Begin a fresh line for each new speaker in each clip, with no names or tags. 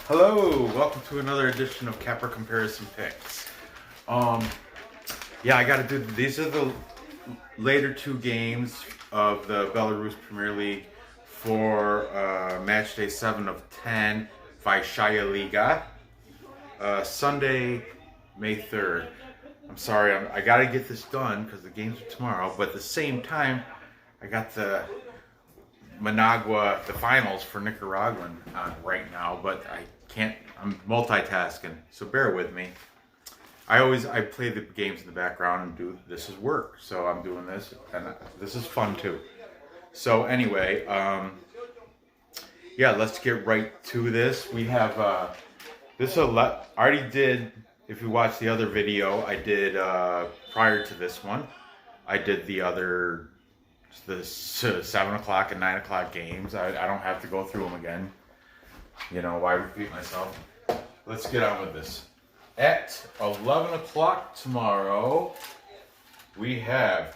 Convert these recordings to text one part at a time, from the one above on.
Hello, welcome to another edition of Capper Comparison Picks. Yeah, I got to do. These are the later two games of the Belarus Premier League for match day 7 of 10 Vysshaya Liga, Sunday, May 3rd. I'm sorry, I got to get this done because the games are tomorrow. But at the same time, I got the Managua, the finals for Nicaraguan on right now, but I can't, I'm multitasking, so bear with me. I play the games in the background and do, this is work, so I'm doing this, and this is fun too. So anyway, yeah, let's get right to this. We have, I already did, if you watched the other video, I did, prior to this one, I did the 7 o'clock and 9 o'clock games. I don't have to go through them again. You know, why repeat myself? Let's get on with this. At 11 o'clock tomorrow, we have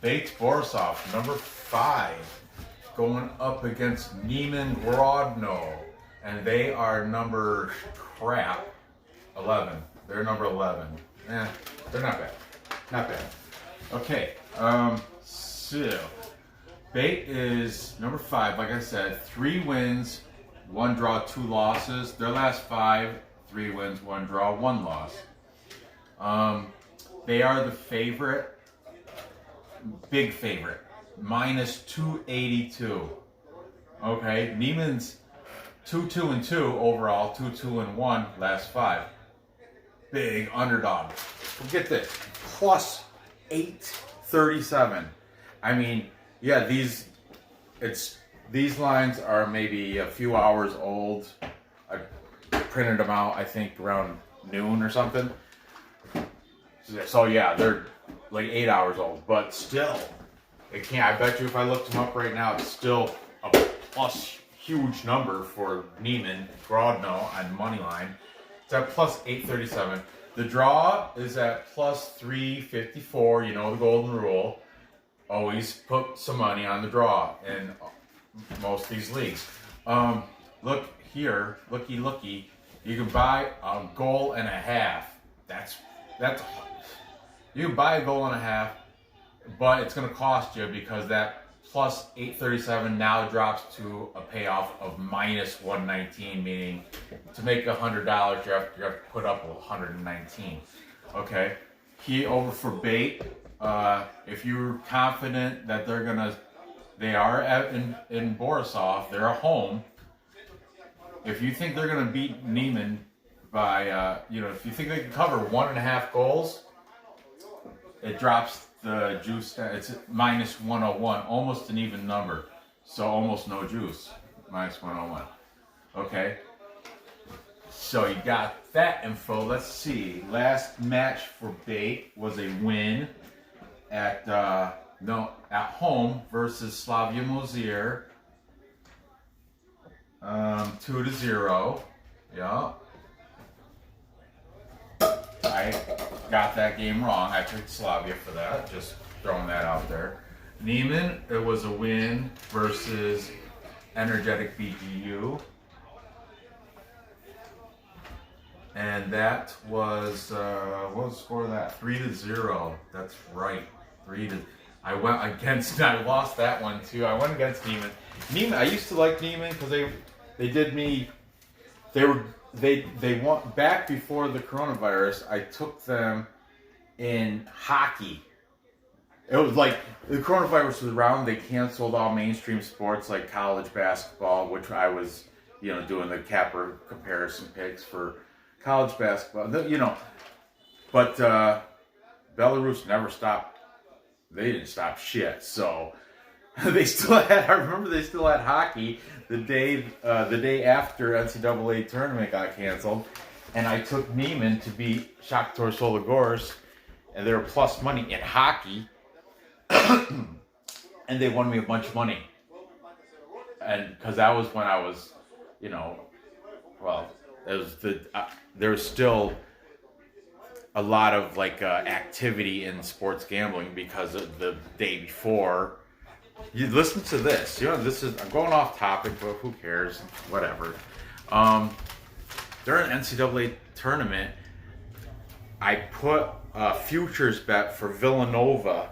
BATE Borisov, number 5, going up against Neman Grodno. And they are number 11. They're number 11. They're not bad. Not bad. Okay, so, BATE is number 5, like I said, 3 wins, 1 draw, 2 losses. Their last 5, 3 wins, 1 draw, 1 loss. They are the favorite, big favorite, minus 282. Okay, Neman's 2-2-2 overall, 2-2-1 last 5. Big underdog. Get this, plus 837. I mean, yeah, these lines are maybe a few hours old. I printed them out, I think, around noon or something. So yeah, they're like 8 hours old, but still, it can't. I bet you if I looked them up right now, it's still a plus huge number for Neman Grodno on money line. It's at plus 837. The draw is at plus 354. You know the golden rule. Always put some money on the draw in most of these leagues. Look here, looky. You can buy a goal and a half. That's you can buy a goal and a half, but it's going to cost you because that plus 837 now drops to a payoff of minus 119, meaning to make $100 you have to put up 119. Okay, over for BATE. If you're confident that they are in Borisov, they're at home. If you think they're gonna beat Neman by, if you think they can cover 1.5 goals, it drops the juice down. It's minus 101, almost an even number. So almost no juice, minus 101. Okay. So you got that info. Let's see. Last match for BATE was a win at home versus Slavia Mozir, 2-0. Yeah, I got that game wrong. I picked Slavia for that. Just throwing that out there. Neman, it was a win versus Energetic BGU, and that was what was the score of that? 3-0. That's right. I lost that one too. I went against Neman. I used to like Neman because they won back before the coronavirus. I took them in hockey. It was like the coronavirus was around. They canceled all mainstream sports like college basketball, which I was, doing the Capper comparison picks for college basketball. But Belarus never stopped. They didn't stop shit, so they still had. I remember they still had hockey the day after NCAA tournament got canceled, and I took Neman to beat Shakhtyor Soligorsk, and they were plus money in hockey, and they won me a bunch of money, and because that was when I was, it was there was still a lot of activity in sports gambling because of the day before. You listen to this. I'm going off topic, but who cares? Whatever. During the NCAA tournament, I put a futures bet for Villanova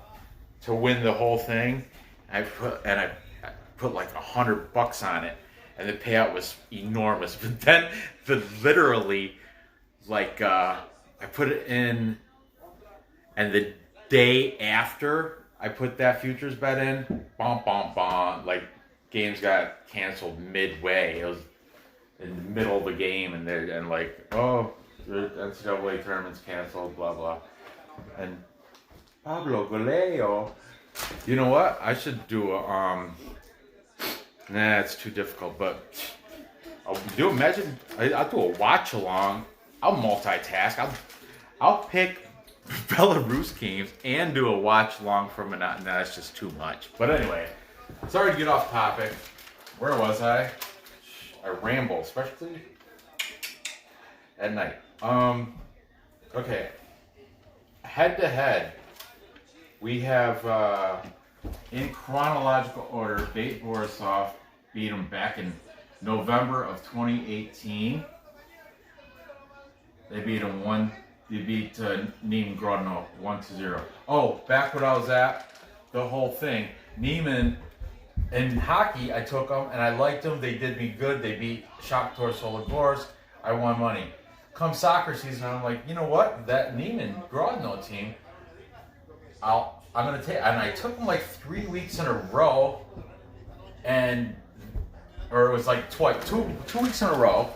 to win the whole thing. I put like $100 on it, and the payout was enormous. But then, literally, like I put it in, and the day after I put that futures bet in, like games got canceled midway. It was in the middle of the game, and like, oh, the NCAA tournament's canceled, blah blah. And Pablo Galeo, you know what? I should do a Nah, it's too difficult. But I'll do a watch along. I'll multitask. I'll pick Belarus games and do a watch along from it. Nah, that's just too much. But anyway, sorry to get off topic. Where was I? I ramble, especially at night. Okay. Head to head, we have in chronological order, BATE Borisov beat him back in November of 2018. They beat him They beat Neman Grodno 1-0. Oh, back when I was at the whole thing, Neman. In hockey, I took them, and I liked them. They did me good. They beat Shakhtyor Soligorsk. I won money. Come soccer season, I'm like, you know what? That Neman Grodno team, I'm gonna take. And I took them like 3 weeks in a row, or it was like two weeks in a row,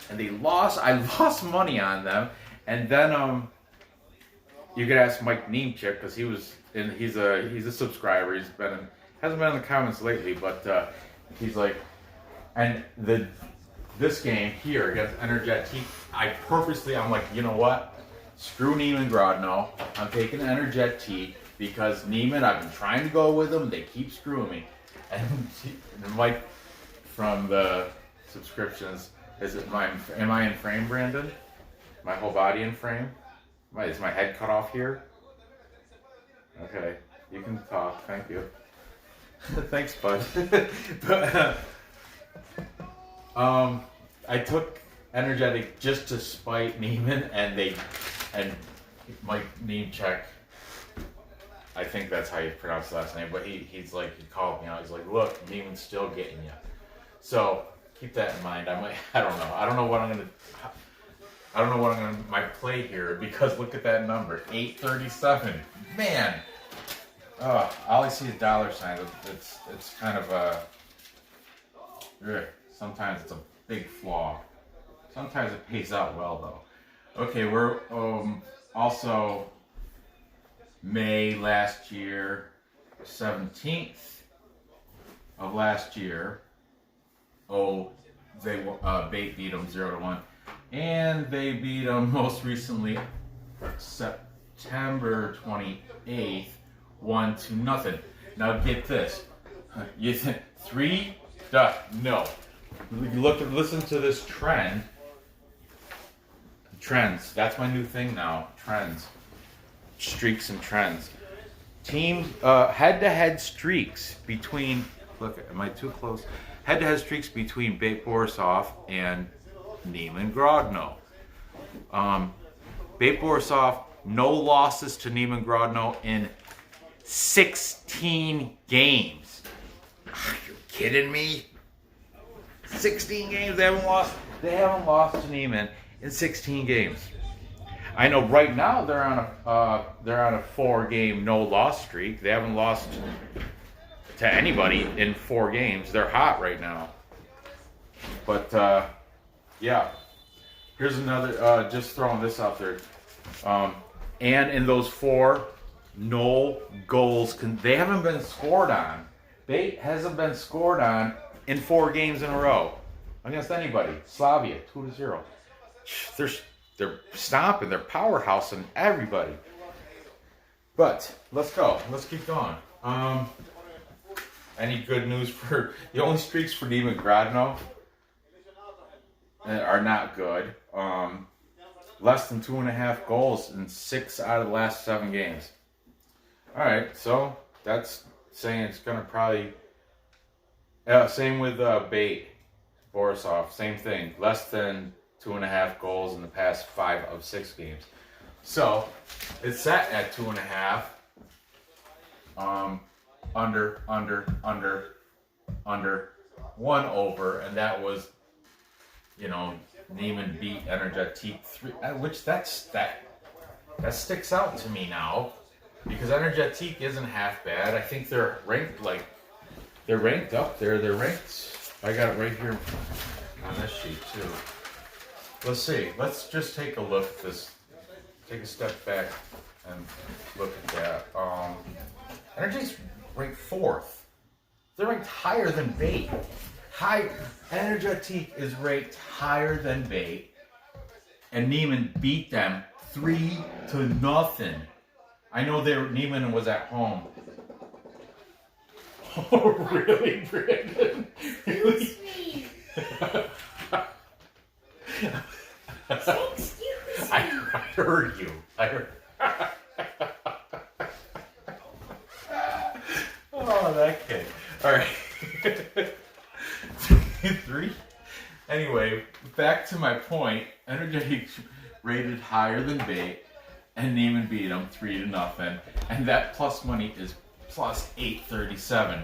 and they lost. I lost money on them, and then you could ask Mike Nemchik because he's a subscriber. Hasn't been in the comments lately, but he's like, and this game here against Energetic, I'm like, you know what? Screw Neman Grodno. I'm taking Energetic because Neman, I've been trying to go with them. They keep screwing me. And Mike from the subscriptions, am I in frame, Brandon? My whole body in frame? Is my head cut off here? Okay, you can talk. Thank you. Thanks, bud. But I took Energetic just to spite Neman, and Mike Nemchik. I think that's how you pronounce the last name. But he called me out. He's like, look, Neman's still getting you. So keep that in mind. I don't know what I'm gonna my play here, because look at that number, 837. Man. All I see is dollar signs. It's kind of sometimes it's a big flaw. Sometimes it pays out well though. Okay, we're also May last year, 17th of last year. BATE beat them 0-1, and they beat them most recently September 28th. 1-0. Now get this. You think 3-0. Listen to this trend. Trends. That's my new thing now. Trends. Streaks and trends. Teams head-to-head streaks between. Look, am I too close? Head-to-head streaks between BATE Borisov and Neman Grodno. BATE Borisov, no losses to Neman Grodno in 16 games. Are you kidding me? 16 games they haven't lost. They haven't lost to Neman in 16 games. I know right now they're on a 4-game no-loss streak. They haven't lost to anybody in 4 games. They're hot right now. But yeah, here's another. Just throwing this out there. And in those 4. No goals. They haven't been scored on. BATE hasn't been scored on in 4 games in a row against anybody. Slavia 2-0. They're stomping. They're powerhousing everybody. But let's go. Let's keep going. Any good news for the only streaks for Neman Grodno are not good. Less than 2.5 goals in 6 out of the last 7 games. All right, so that's saying it's going to probably. Same with BATE. Borisov, same thing. Less than 2.5 goals in the past 5 of 6 games. So it's set at 2.5. Under, 1 over, and that was, Neman beat Energetic 3, which that sticks out to me now, because Energetic isn't half bad. I think they're ranked up there. They're ranked. I got it right here on this sheet too. Let's see. Let's just take a look at this. Take a step back and look at that. Energetic's ranked 4th. They're ranked higher than BATE. Energetic is ranked higher than BATE, and Neman beat them 3-0. I know Neman was at home. Oh, really, Brandon? Really?
Excuse me.
I heard you. Oh, that kid. All right. 3. Anyway, back to my point. Energetic rated higher than BATE, and Neman beat them 3-0, and that plus money is plus 837.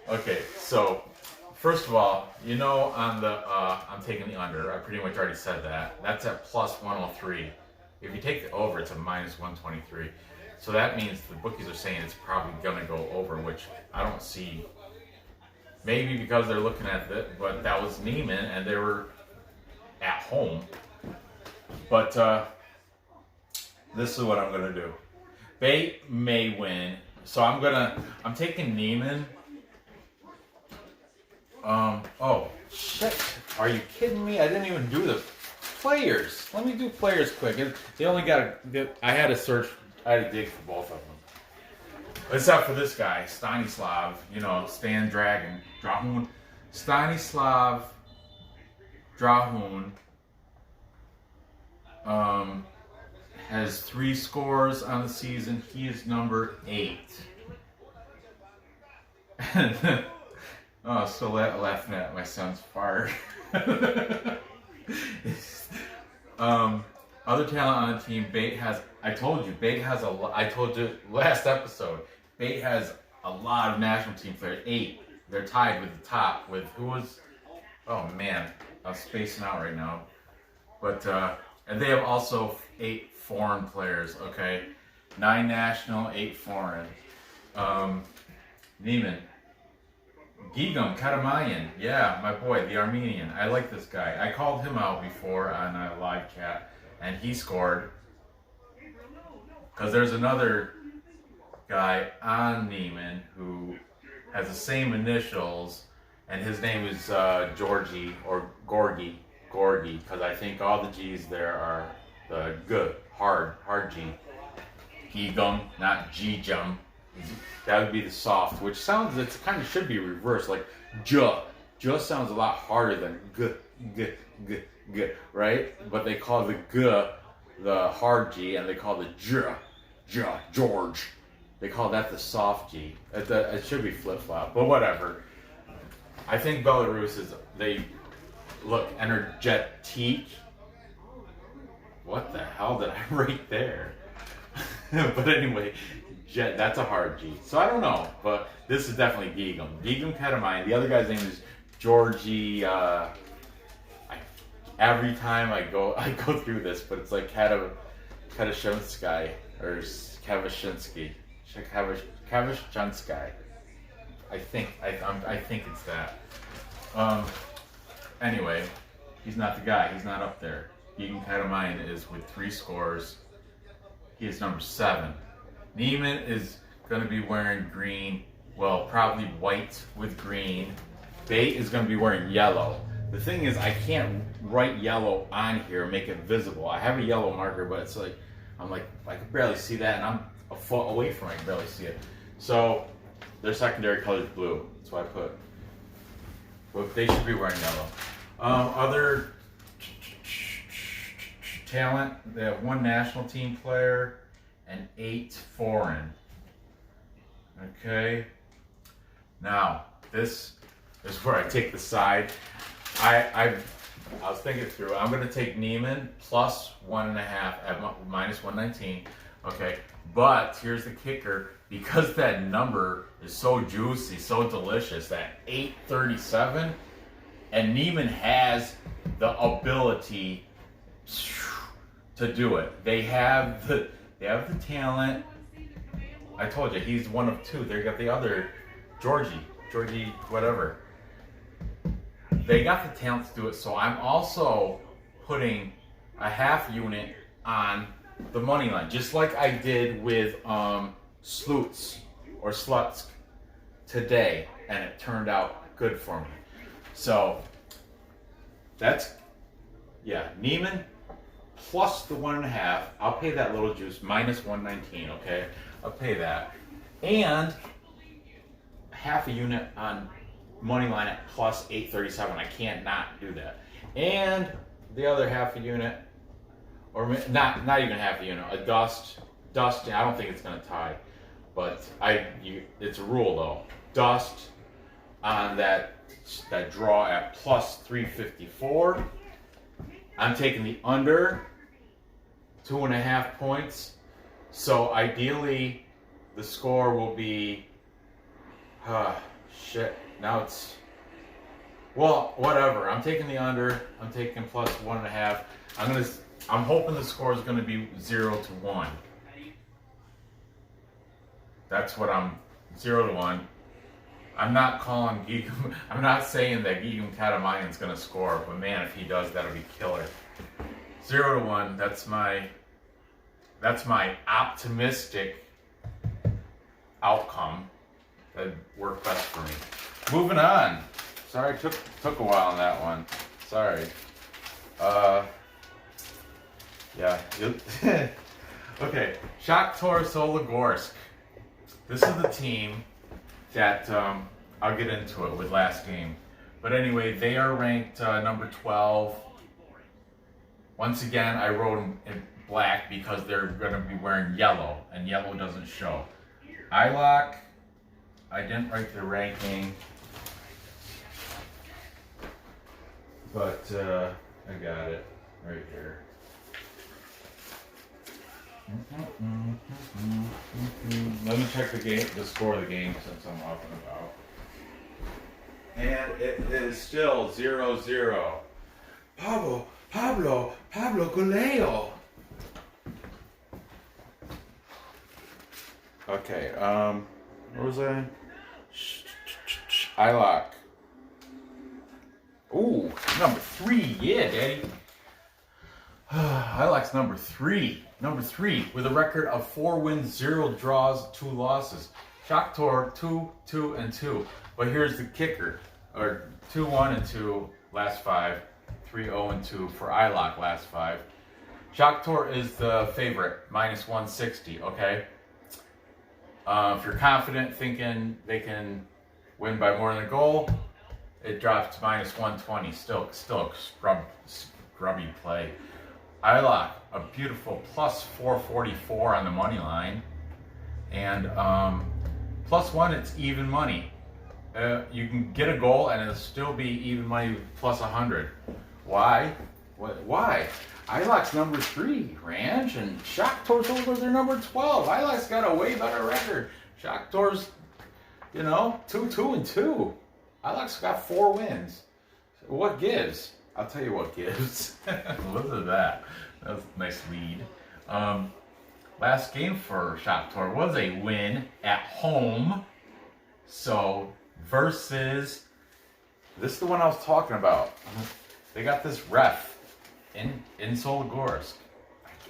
Okay, so first of all, on the I'm taking the under. I pretty much already said that. That's at plus 103. If you take the over, it's a minus 123. So that means the bookies are saying it's probably gonna go over, which I don't see. Maybe because they're looking at it, but that was Neman and they were at home. But this is what I'm gonna do. BATE may win, so I'm taking Neman. Oh shit! Are you kidding me? I didn't even do the players. Let me do players quick. They only I had to search. I had to dig for both of them. Except for this guy, Stanislav. Stan Dragon, Drahun, Stanislav, Drahun. Has 3 scores on the season. He is number 8. Oh, so laughing at my son's fart. Other talent on the team, BATE has. I told you last episode. BATE has a lot of national team players. 8. They're tied with the top. With who was? Oh man, I'm spacing out right now. But and they have also 8 foreign players. Okay, 9 national, 8 foreign. Neman. Gigam Kadamayan, yeah, my boy, the Armenian. I like this guy. I called him out before on a live chat, and he scored. Because there's another guy on Neman who has the same initials, and his name is Georgie or Gorgie, because I think all the G's there are the good, hard G. Gigam, not G-jum. That would be the soft, which sounds, it kind of should be reversed, like J. J sounds a lot harder than G, right? But they call the G the hard G, and they call the J, George. They call that the soft G. It should be flip-flop, but whatever. I think Belarus they look energetic. What the hell did I write there? But anyway, that's a hard G. So I don't know, but this is definitely Gigam. Gigam Kadamayan. The other guy's name is Georgie. Every time I go through this, but it's like Kadashinsky or Kavashinsky. Kavashinsky. I think it's that. Anyway, he's not the guy. He's not up there. Gigam Kadamayan is with 3 scores. He is number 7. Neman is going to be wearing green, well, probably white with green. BATE is going to be wearing yellow. The thing is, I can't write yellow on here and make it visible. I have a yellow marker, but it's like, I can barely see that, and I'm a foot away from it, I can barely see it. So, their secondary color is blue. That's what I put. But they should be wearing yellow. Other talent, they have 1 national team player and 8 foreign. Okay. Now, this is where I take the side. I was thinking through. I'm going to take Neman plus 1.5 at minus 119. Okay, but here's the kicker. Because that number is so juicy, so delicious, that 837, and Neman has the ability to do it. They have the talent. I told you, he's one of two. They got the other, Georgie, whatever. They got the talent to do it, so I'm also putting a half unit on the money line, just like I did with Slutsk today, and it turned out good for me. So that's, yeah, Neman plus the 1.5. I'll pay that little juice minus 119. Okay, I'll pay that, and half a unit on money line at plus 837. I can't not do that, and the other half a unit, or not even half a unit, a dust. I don't think it's gonna tie, but it's a rule though. Dust on that draw at plus 354. I'm taking the under 2.5 points. So ideally, the score will be, shit. Now it's, well, whatever. I'm taking the under. I'm taking plus 1.5. I'm hoping the score is gonna be 0-1. That's what 0-1. I'm not calling Gigam. I'm not saying that Gigam Katamayan's gonna score, but man, if he does, that'll be killer. 0-1. That's my optimistic outcome. That'd work best for me. Moving on. Sorry, took a while on that one. Sorry. Yeah. Okay. Shakhtyor Soligorsk. This is the team that I'll get into it with last game. But anyway, they are ranked number 12. Once again, I wrote them in black because they're going to be wearing yellow, and yellow doesn't show. Isloch, I didn't write the ranking, but I got it right here. Let me check the score of the game since I'm up and about. And it is still 0-0. Pablo Goleo. Okay, where was I? Isloch. Ooh, number 3, yeah, Daddy. Isloch's number 3. Number 3 with a record of 4 wins, 0 draws, 2 losses. Shakhtyor 2-2-2. But here's the kicker: or 2-1-2 last 5, 3-0-2 for Isloch last 5. Shakhtyor is the favorite, minus 160. Okay. If you're confident, thinking they can win by more than a goal, it drops to minus 120. Still a scrubby play. Isloch, a beautiful plus 444 on the money line, and plus 1, it's even money. You can get a goal and it'll still be even money plus 100. Why? Why? Isloch's number 3, Ranj, and Shakhtyor's over their number 12. Isloch's got a way better record. Shakhtyor's, 2-2-2. Isloch's got 4 wins. What gives? I'll tell you what gives. Look at that. That was a nice lead. Last game for Shakhtyor was a win at home. So, versus, this is the one I was talking about. They got this ref in Soligorsk.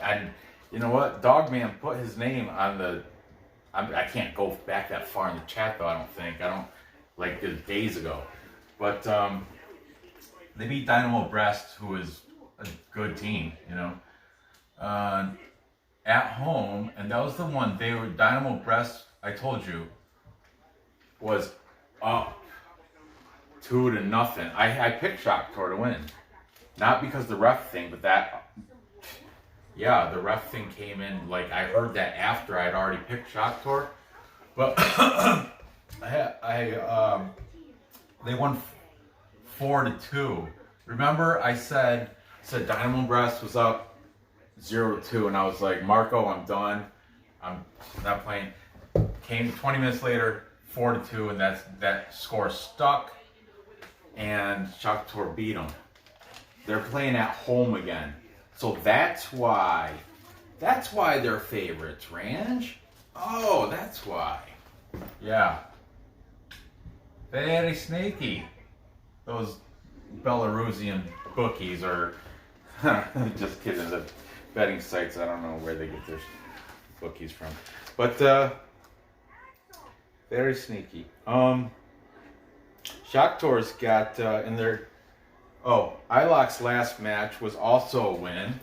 And you know what? Dogman put his name on the, I can't go back that far in the chat though, I don't think. Like it was days ago. But they beat Dynamo Brest, who is a good team, at home, and that was the one. Dynamo Brest, I told you, was up 2-0. I picked Shakhtyor to win, not because the ref thing, but the ref thing came in. Like I heard that after I'd already picked Shakhtyor, but I They won 4-2. Remember, I said Dynamo Brest was up 0-2, and I was like, Marco, I'm done. I'm not playing. Came 20 minutes later, 4-2, and that score stuck. And Shakhtyor beat them. They're playing at home again, so that's why they're favorites. Ranj. Oh, that's why. Yeah. Very sneaky. Those Belarusian bookies are just kidding. The betting sites, I don't know where they get their bookies from, but very sneaky. Shakhtor's got in their Isloch's last match was also a win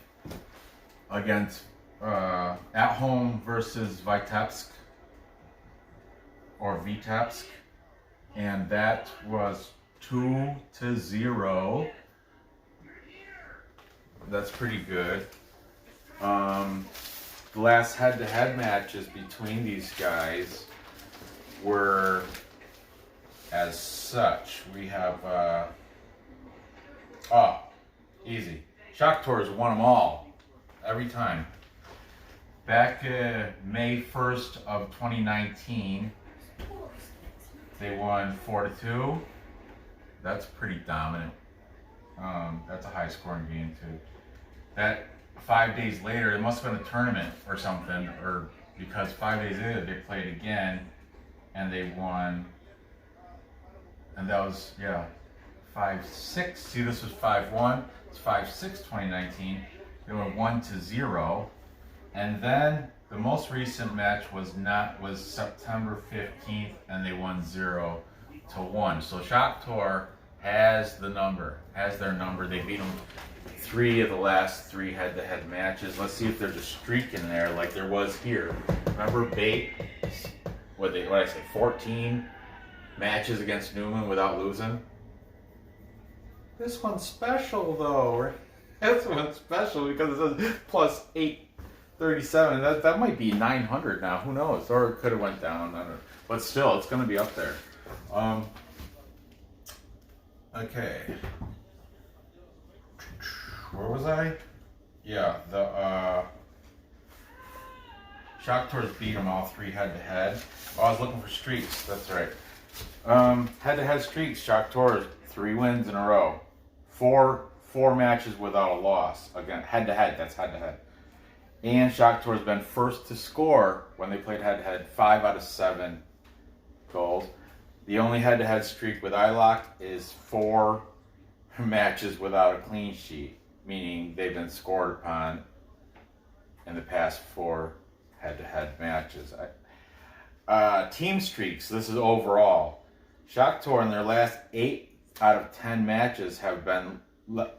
against at home versus Vitebsk or Vitebsk, and that was 2-0. That's pretty good. The last head-to-head matches between these guys were as such. We have easy. Shakhtor's won them all every time. Back May 1st of 2019, they won 4-2. That's pretty dominant. That's a high scoring game too. That 5 days later, it must have been a tournament or something, or because 5 days later they played again and they won. And that was 5-6. See, this was 5-1. It's 5-6 2019. They went 1-0. And then the most recent match was September 15th, and they won 0-1. So Shakhtyor has their number. They beat them 3 of the last 3 head-to-head matches. Let's see if there's a streak in there like there was here. Remember BATE? What did I say? 14 matches against Neman without losing. This one's special though. This one's special because it says plus 837. That might be 900 now. Who knows? Or it could have went down. I don't know. But still, it's going to be up there. Okay. Where was I? Yeah, the Shakhtyor's beat them all 3 head-to-head. Oh, I was looking for streaks. That's right. Head-to-head streaks. Shakhtyor 3 wins in a row. 4 matches without a loss. Again, head-to-head. That's head-to-head. And Shakhtyor's been first to score when they played head-to-head 5 out of 7 goals. The only head-to-head streak with Isloch is 4 matches without a clean sheet, meaning they've been scored upon in the past 4 head-to-head matches. Team streaks, this is overall. Shakhtyor in their last 8 out of 10 matches have been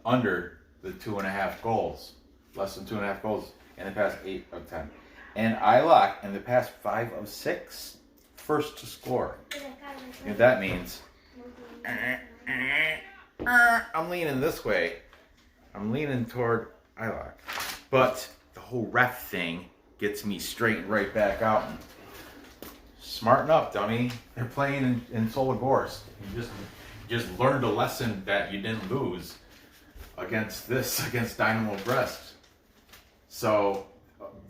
under the 2.5 goals. Less than 2.5 goals in the past 8 of 10. And Isloch in the past 5 of 6, first to score. You know what that means? I'm leaning this way. I'm leaning toward Isloch. But the whole ref thing gets me straightened right back out. Smarten up, dummy. They're playing in Soligorsk. You just learned a lesson that you didn't lose against Dynamo Brest. So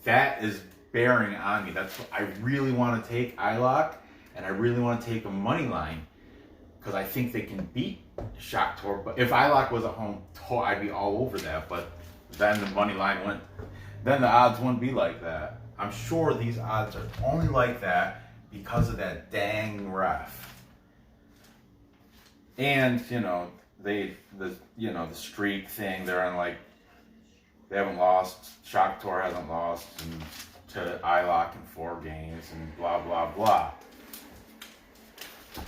that is bearing on me. That's what I really want to take Isloch, and I really want to take a money line because I think they can beat Shakhtyor. But if Isloch was at home, I'd be all over that. But then the money line went. Then the odds wouldn't be like that. I'm sure these odds are only like that because of that dang ref. And the streak thing. They're on they haven't lost. Shakhtyor hasn't lost to Isloch in 4 games, and blah blah blah.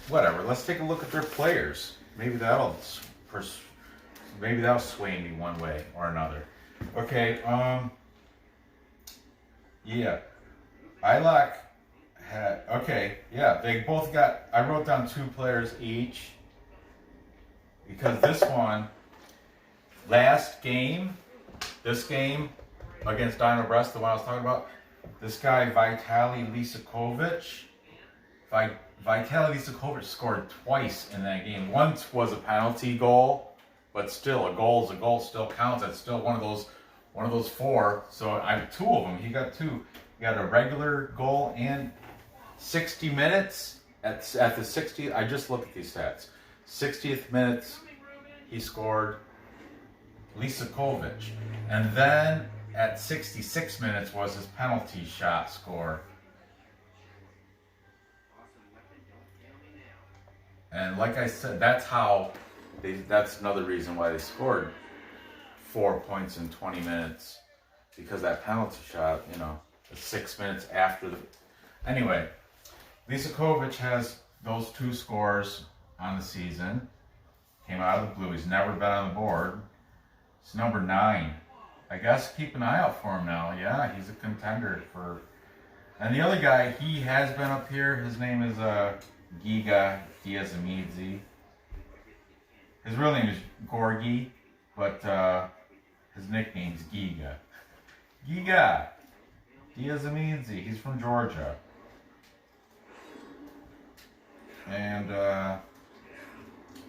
Whatever. Let's take a look at their players. Maybe that'll sway me one way or another. Okay. Yeah. Isloch had. Okay. Yeah. They both got. I wrote down 2 players each because this one, this game against Dynamo Brest, the one I was talking about. This guy Vitaly Lisakovich. Vitaly Sokovic scored twice in that game. Once was a penalty goal, but still, a goal is a goal. Still counts. That's still one of those four. So I have two of them. He got two. He got a regular goal and 60 minutes at the 60th. I just looked at these stats. 60th minutes, he scored Lisakovic, and then at 66 minutes was his penalty shot score. And like I said, that's another reason why they scored 4 points in 20 minutes, because that penalty shot, 6 minutes after the. Anyway, Lisakovic has those two scores on the season. Came out of the blue. He's never been on the board. He's number 9. I guess keep an eye out for him now. Yeah, he's a contender for. And the other guy, he has been up here. His name is Giga Diazamidze. His real name is Gorgi, but his nickname's Giga. Giga Diazamidze. He's from Georgia. And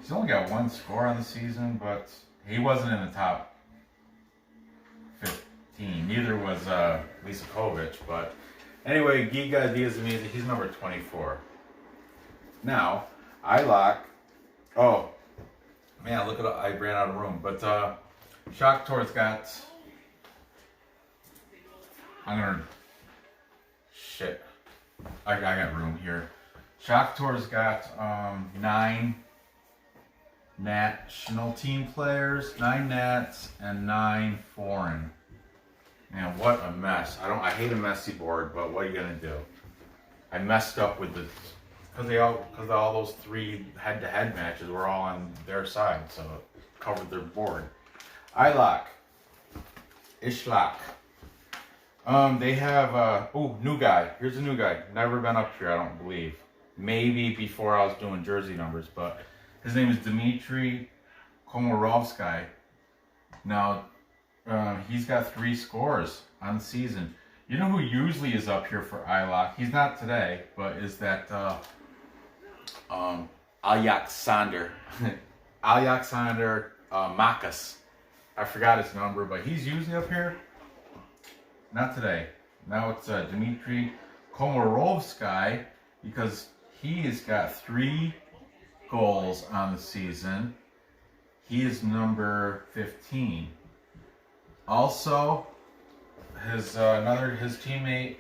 he's only got one score on the season, but he wasn't in the top 15. Neither was Lisakovic. But anyway, Giga Diazamidze, he's number 24. Now, Isloch. Oh, man, look at I ran out of room. But Shakhtor's got. Shit. I got room here. Shakhtyor's got 9 national team players, 9 nats, and 9 foreign. Man, what a mess. I hate a messy board, but what are you gonna do? I messed up with because all those 3 head-to-head matches were all on their side, so it covered their board. Isloch. They have new guy. Here's a new guy. Never been up here, I don't believe. Maybe before I was doing jersey numbers, but his name is Dmitry Komarovsky. Now, he's got 3 scores on the season. You know who usually is up here for Isloch? He's not today, but is that Alexander Makas. I forgot his number, but he's usually up here. Not today. Now it's Dmitry Komarovsky, because he has got 3 goals on the season. He is number 15. Also, his teammate,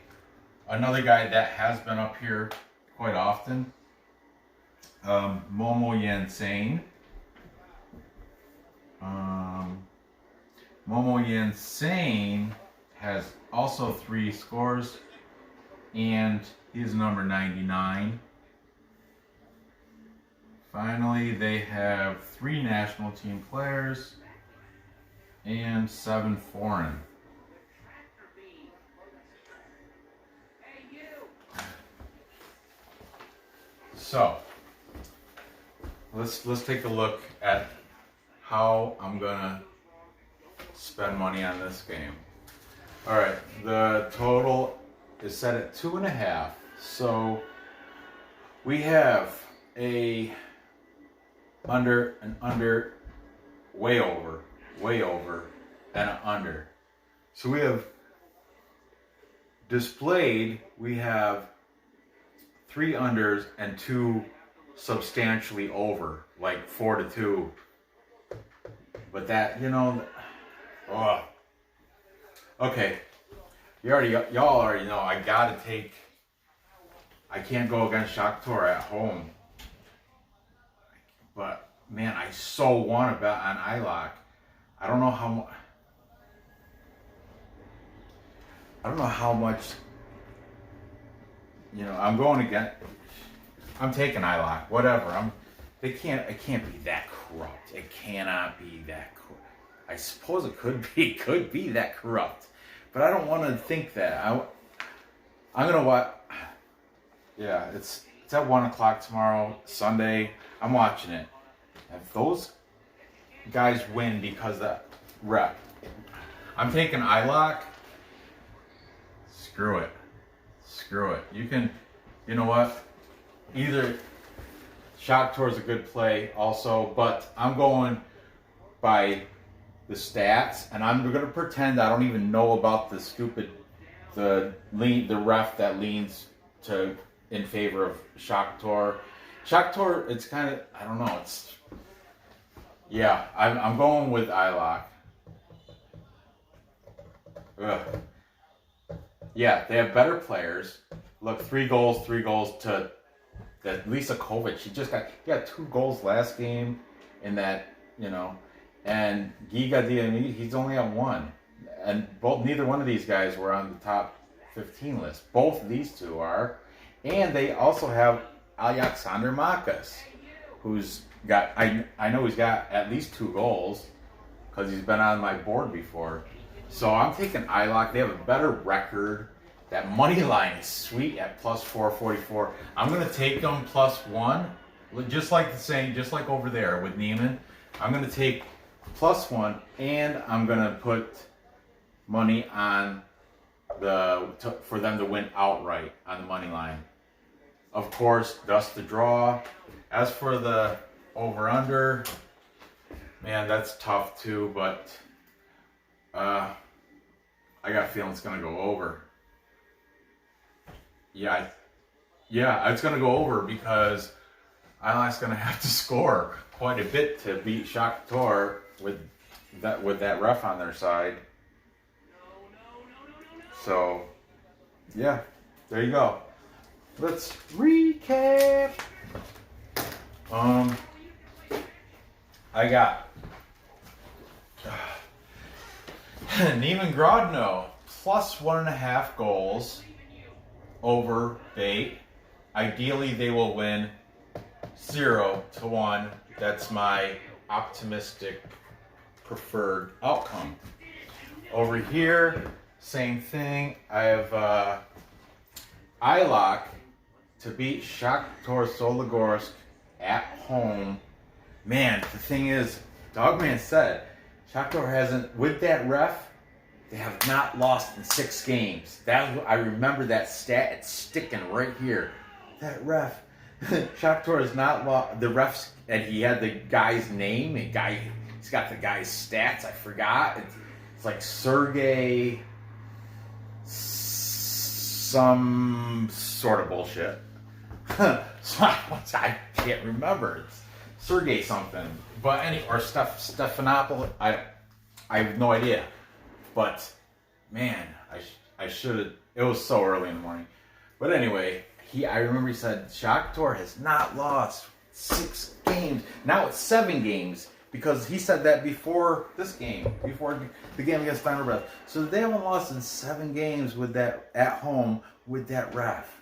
another guy that has been up here quite often, Momo Yansane. Momo Yansane has also 3 scores, and he's number 99. Finally, they have 3 national team players and 7 foreign. So, let's take a look at how I'm gonna spend money on this game. All right, the total is set at 2.5. So we have an under, way over, and an under. So we have displayed, we have 3 unders and 2 substantially over, like 4-2. But that, okay. Y'all already know I can't go against Shakhtyor at home. But man, I so want to bet on Isloch. I don't know how much. I'm going against. I'm taking Isloch. Whatever. It can't be that corrupt. It cannot be that corrupt. I suppose it could be that corrupt. But I don't want to think that. I'm gonna watch. Yeah, it's at 1:00 tomorrow, Sunday. I'm watching it. If those guys win because that rep, I'm taking Isloch. Screw it. You know what? either Shakhtyor is a good play also, but I'm going by the stats, and I'm going to pretend I don't even know about the ref that leans in favor of Shakhtyor. Shakhtyor, it's kind of, I don't know, I'm going with Isloch. Ugh. Yeah, they have better players. Look, 3 goals to that Lisa Kovic. He got 2 goals last game in that, and Giga Diamid, he's only at 1. And neither one of these guys were on the top 15 list. Both of these two are. And they also have Alexander Makas, who's got, I know he's got at least 2 goals because he's been on my board before. So I'm taking Isloch. They have a better record. That money line is sweet at plus 444. I'm going to take them plus 1, just like over there with Neman. I'm going to take plus 1, and I'm going to put money on for them to win outright on the money line. Of course, dust the draw. As for the over-under, man, that's tough too, but I got a feeling it's going to go over. Yeah, it's going to go over because Isloch's going to have to score quite a bit to beat Shakhtyor with that ref on their side. So, yeah, there you go. Let's recap. I got Neman Grodno plus 1.5 goals over BATE. Ideally, they will win 0-1. That's my optimistic preferred outcome. Over here, same thing. I have Isloch to beat Shakhtyor Soligorsk at home. Man, the thing is, Dogman said Shakhtyor hasn't, with that ref, they have not lost in 6 games. I remember that stat. It's sticking right here. That ref, Shakhtyor has not lost. The refs, and he had the guy's name. He's got the guy's stats. I forgot. It's like Sergey, some sort of bullshit. So I can't remember. It's Sergey something, but or Stephanopoulos. I have no idea. But man, I should have. It was so early in the morning. But anyway, I remember he said Shakhtyor has not lost 6 games. Now it's 7 games because he said that before this game, before the game against Final Breath. So they haven't lost in 7 games with that at home with that ref.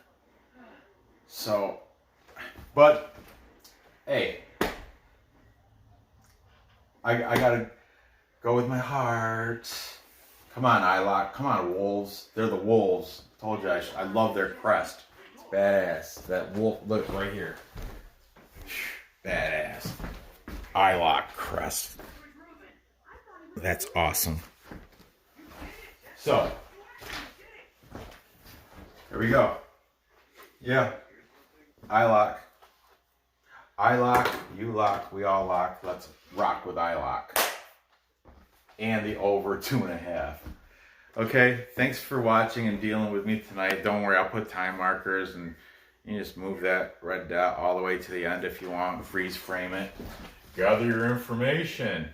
So, but hey, I gotta go with my heart. Come on, Isloch. Come on, Wolves. They're the Wolves. I told you I love their crest. It's badass. That wolf, look right here. Badass. Isloch crest. That's awesome. So, here we go. Yeah. Isloch. Isloch, you lock, we all lock. Let's rock with Isloch. And the over 2.5. Okay, thanks for watching and dealing with me tonight. Don't worry, I'll put time markers and you just move that red dot all the way to the end if you want. Freeze frame it. Gather your information.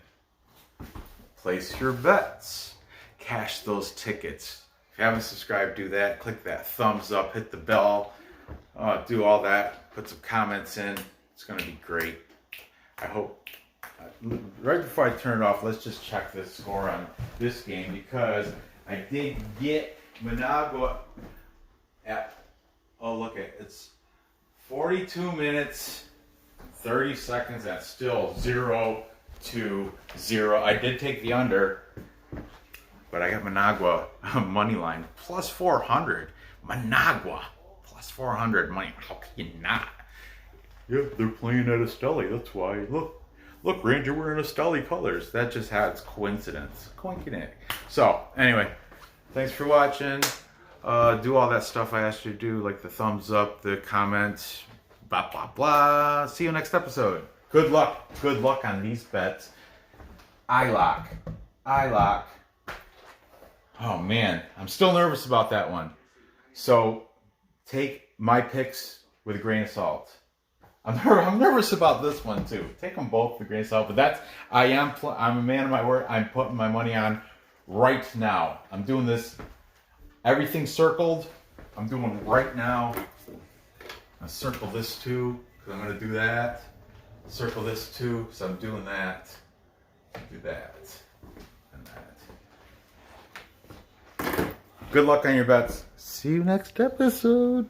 Place your bets. Cash those tickets. If you haven't subscribed, do that. Click that thumbs up. Hit the bell. Do all that. Put some comments in. It's going to be great. I hope. Right before I turn it off, let's just check the score on this game because I did get Managua at, oh look at it's 42 minutes 30 seconds. That's still 0-0. I did take the under, but I got Managua money line plus 400. Managua plus 400 money. How can you not? Yeah, they're playing at Esteli. That's why. Look, Ranj, you're wearing Esteli colors. That just has coincidence. So, anyway, thanks for watching. Do all that stuff I asked you to do, like the thumbs up, the comments, blah, blah, blah. See you next episode. Good luck. Good luck on these bets. Isloch. Oh, man. I'm still nervous about that one. So, take my picks with a grain of salt. I'm nervous about this one, too. Take them both with a grain of salt. But I'm a man of my word. I'm putting my money on right now. I'm doing this. Everything circled. I'm doing right now. I circle this too, because I'm going to do that. Circle this too, so I'm doing that. Do that. And that. Good luck on your bets. See you next episode.